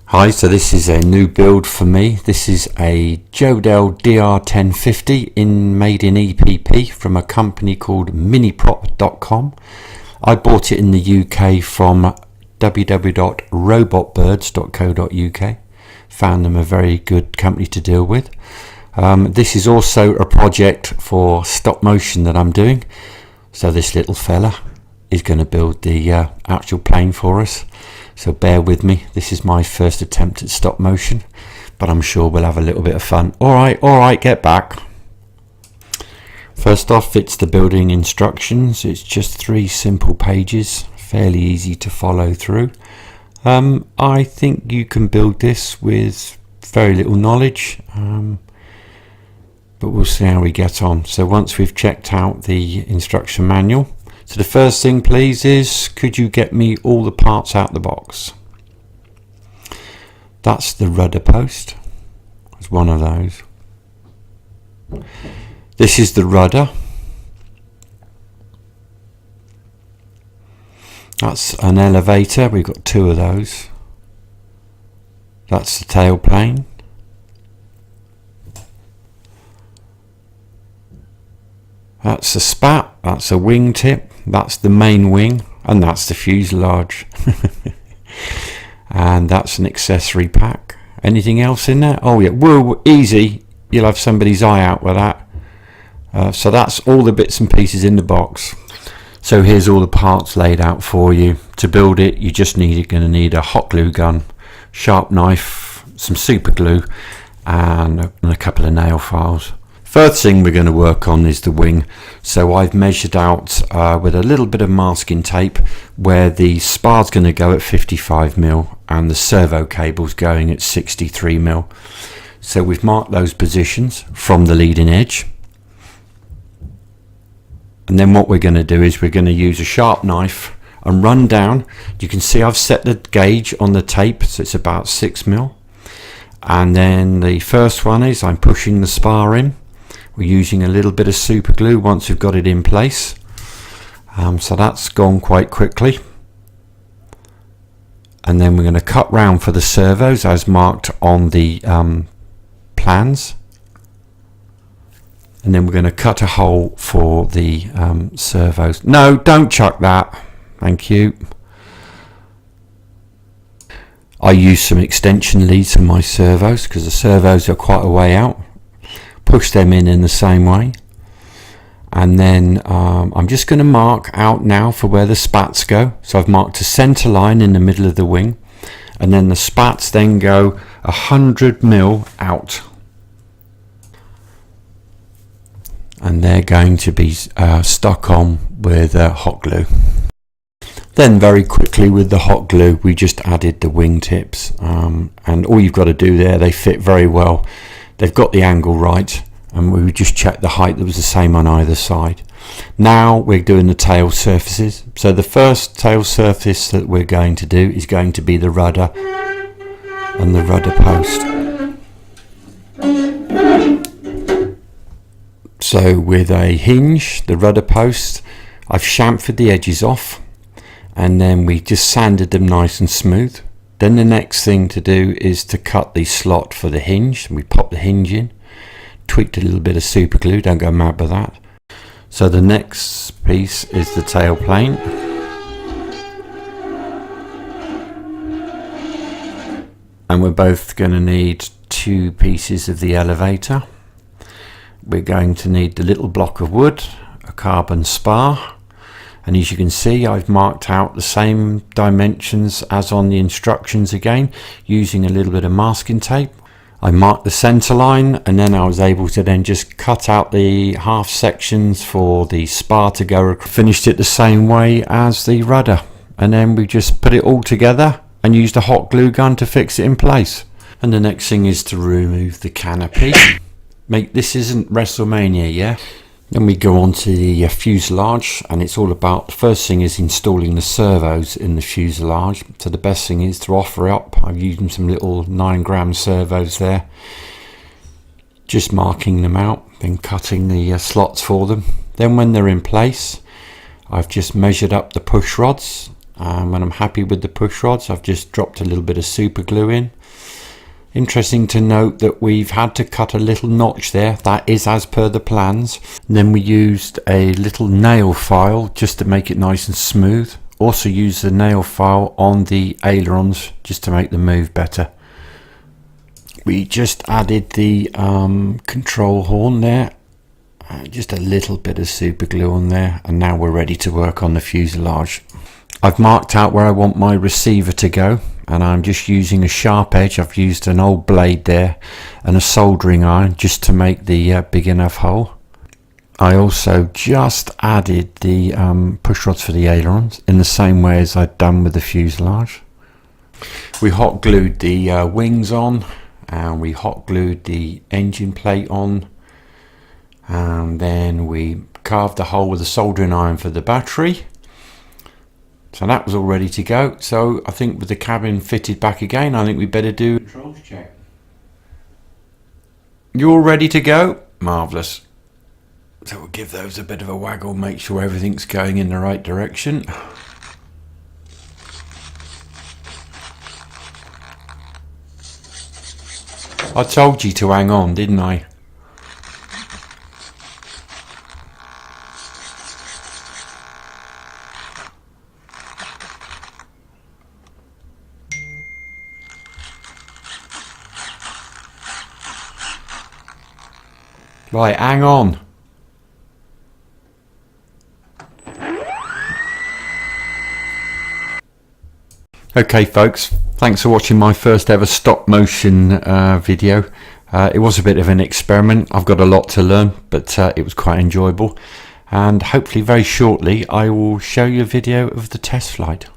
Hi, so this is a new build for me. This is a Jodel DR1050 made in EPP from a company called Miniprop.com. I bought it in the UK from www.robotbirds.co.uk. Found them a very good company to deal with. This is also a project for stop motion that I'm doing. So this little fella is going to build the actual plane for us. So bear with me, this is my first attempt at stop motion, but I'm sure we'll have a little bit of fun. Alright, get back. First off, it's the building instructions. It's just 3 simple pages, fairly easy to follow through. I think you can build this with very little knowledge, but we'll see how we get on. So once we've checked out the instruction manual, so the first thing please is, could you get me all the parts out the box? That's the rudder post. It's one of those. This is the rudder. That's an elevator. We've got 2 of those. That's the tailplane. That's a spat. That's a wingtip. That's the main wing, and that's the fuselage. And that's an accessory pack. Anything else in there? Oh yeah, whoa, easy. You'll have somebody's eye out with that. So that's all the bits and pieces in the box. So here's all the parts laid out for you. To build it, you're going to need a hot glue gun, sharp knife, some super glue, and a couple of nail files. First thing we're going to work on is the wing. So I've measured out with a little bit of masking tape where the spar's going to go at 55mm and the servo cable's going at 63mm. So we've marked those positions from the leading edge. And then what we're going to do is we're going to use a sharp knife and run down. You can see I've set the gauge on the tape, so it's about 6mm. And then the first one is I'm pushing the spar in. We're using a little bit of super glue once we've got it in place. So that's gone quite quickly. And then we're going to cut round for the servos as marked on the plans. And then we're going to cut a hole for the servos. No, don't chuck that. Thank you. I use some extension leads for my servos because the servos are quite a way out. Push them in the same way, and then I'm just going to mark out now for where the spats go. So I've marked a center line in the middle of the wing, and then the spats then go 100mm out, and they're going to be stuck on with hot glue. Then very quickly with the hot glue we just added the wing tips, and all you've got to do there, they fit very well. They've got the angle right, and we just checked the height that was the same on either side. Now we're doing the tail surfaces. So the first tail surface that we're going to do is going to be the rudder and the rudder post. So with a hinge, the rudder post, I've chamfered the edges off, and then we just sanded them nice and smooth. Then the next thing to do is to cut the slot for the hinge. We pop the hinge in, tweaked a little bit of super glue, don't go mad with that. So the next piece is the tail plane. And we're both going to need 2 pieces of the elevator. We're going to need the little block of wood, a carbon spar. And as you can see, I've marked out the same dimensions as on the instructions again, using a little bit of masking tape. I marked the center line, and then I was able to then just cut out the half sections for the spar to go. Finished it the same way as the rudder, and then we just put it all together and used a hot glue gun to fix it in place. And the next thing is to remove the canopy. Mate, this isn't WrestleMania, yeah? Then we go on to the fuselage, and it's all about, the first thing is installing the servos in the fuselage. So the best thing is to offer it up. I've used some little 9-gram servos there, just marking them out, then cutting the slots for them. Then when they're in place, I've just measured up the push rods When I'm happy with the push rods, I've just dropped a little bit of super glue in. Interesting to note that we've had to cut a little notch there. That is as per the plans. And then we used a little nail file just to make it nice and smooth. Also used the nail file on the ailerons just to make them move better. We just added the control horn there. Just a little bit of super glue on there, and now we're ready to work on the fuselage. I've marked out where I want my receiver to go, and I'm just using a sharp edge. I've used an old blade there and a soldering iron just to make the big enough hole. I also just added the push rods for the ailerons in the same way as I'd done with the fuselage. We hot glued the wings on, and we hot glued the engine plate on, and then we carved a hole with a soldering iron for the battery. So that was all ready to go. So I think with the cabin fitted back again, I think we better do a controls check. You all ready to go? Marvellous. So we'll give those a bit of a waggle, make sure everything's going in the right direction. I told you to hang on, didn't I? Right, hang on. Okay folks, thanks for watching my first ever stop motion video. It was a bit of an experiment. I've got a lot to learn, but it was quite enjoyable. And hopefully very shortly I will show you a video of the test flight.